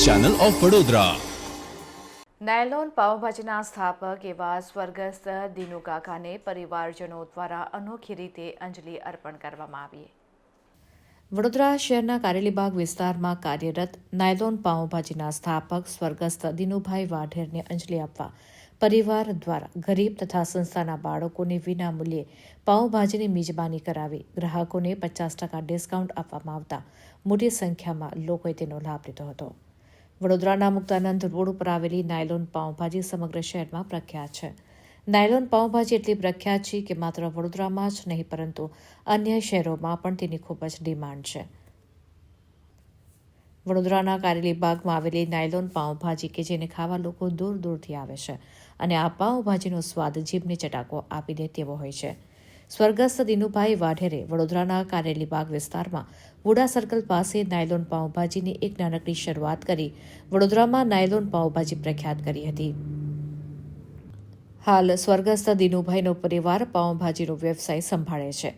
Channel of Vadodara. Nylon પાવભાજીના સ્થાપક એવા સ્વર્ગસ્થ દિનુ કાકાને પરિવારજનો દ્વારા અનોખી રીતે અંજલિ અર્પણ કરવામાં આવી। વડોદરા શહેરના કારેલીબાગ વિસ્તારમાં કાર્યરત નાયલોન પાવભાજીના સ્થાપક સ્વર્ગસ્થ દિનુભાઈ વાઢેરને અંજલિ આપવા પરિવાર દ્વારા ગરીબ તથા સંસ્થાના બાળકોને વિનામૂલ્યે પાવભાજીની મિજબાની કરાવી ગ્રાહકોને 50% ડિસ્કાઉન્ટ આપવામાં આવતા મોટી સંખ્યામાં લોકોએ તેનો લાભ લીધો હતો। વડોદરાના મુક્તાનંદ રોડ ઉપર આવેલી નાયલોન પાવભાજી સમગ્ર શહેરમાં પ્રખ્યાત છે। નાયલોન પાવભાજી એટલી પ્રખ્યાત છે કે માત્ર વડોદરામાં જ નહીં પરંતુ અન્ય શહેરોમાં પણ તેની ખૂબ જ ડિમાન્ડ છે। વડોદરાના કારેલીબાગમાં આવેલી નાયલોન પાવભાજી કે જેને ખાવા લોકો દૂર દૂરથી આવે છે અને આ પાવભાજીનો સ્વાદ જીભને ચટાકો આપી દે તેવો હોય છે। સ્વર્ગસ્થ દિનુભાઈ વાઢેરે વડોદરાના કારેલીબાગ વિસ્તારમાં વુડા સર્કલ પાસે નાયલોન પાવભાજીની એક નાનકડી શરૂઆત કરી વડોદરામાં નાયલોન પાવભાજી પ્રખ્યાત કરી હતી। હાલ સ્વર્ગસ્થ દિનુભાઈનો પરિવાર પાવભાજીનો વ્યવસાય સંભાળે છે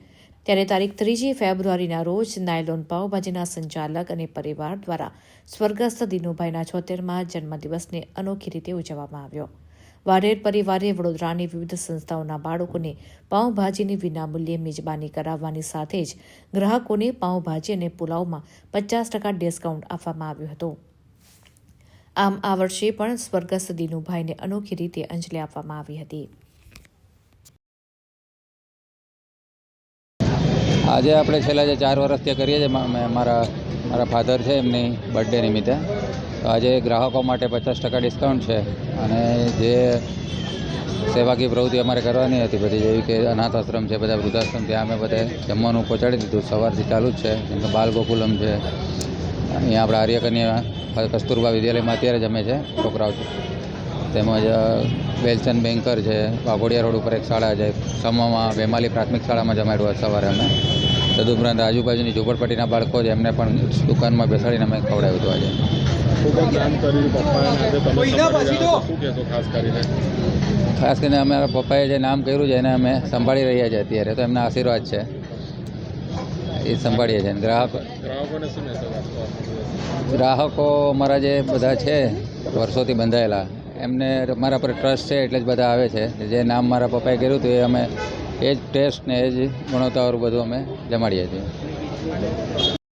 ત્યારે તારીખ 3 ફેબ્રુઆરીના રોજ નાયલોન પાવભાજીના સંચાલક અને પરિવાર દ્વારા સ્વર્ગસ્થ દિનુભાઈના 76મા જન્મદિવસને અનોખી રીતે ઉજવવામાં આવ્યો। વાઢેર પરિવારે વડોદરાની વિવિધ સંસ્થાઓના બાળકોને પાવભાજીની વિનામૂલ્યે મિજબાની કરાવવાની સાથે જ ગ્રાહકોને પાવભાજી અને પુલાવમાં 50% ડિસ્કાઉન્ટ આપવામાં આવ્યું હતું। આમ આ વર્ષે પણ સ્વર્ગસ્થ દિનુભાઈને અનોખી રીતે અંજલિ આપવામાં આવી હતી। આજે આપણે છેલ્લા જે 4 વર્ષથી કરીએ છીએ મારા ફાધર છે એમની બર્થડે નિમિત્તે તો આજે ગ્રાહકો માટે 50% ડિસ્કાઉન્ટ છે અને જે સેવાકીય પ્રવૃત્તિ અમારે કરવાની હતી બધી જેવી કે અનાથ આશ્રમ છે બધા વૃદ્ધાશ્રમ ત્યાં અમે બધે જમવાનું પહોંચાડી દીધું સવારથી ચાલુ જ છે જેમ કે બાલ ગોકુલમ છે અહીંયા આપણે આર્યકન્યા કસ્તુરબા વિદ્યાલયમાં અત્યારે જમે છે છોકરાઓ તેમજ વેલસન બેન્કર છે વાઘોડિયા રોડ ઉપર એક શાળા છે સમમાં વેમાલી પ્રાથમિક શાળામાં જમાડ્યું સવારે અમે તદુપરાંત આજુબાજુની ઝૂંપડપટ્ટીના બાળકો છે એમને પણ દુકાનમાં બેસાડીને અમે ખવડાવ્યું હતું આજે ખાસ કરીને અમારા પપ્પાએ જે નામ કર્યું છે એને અમે સંભાળી રહ્યા છીએ અત્યારે તો એમના આશીર્વાદ છે એ સંભાળીએ છીએ। ગ્રાહકો અમારા જે બધા છે વર્ષોથી બંધાયેલા એમને મારા પર ટ્રસ્ટ છે એટલે જ બધા આવે છે જે નામ મારા પપ્પાએ કર્યું હતું એ અમે એ જ ટેસ્ટ ને એ જ ગુણવત્તાવાળું બધું અમે જમાડીએ છીએ।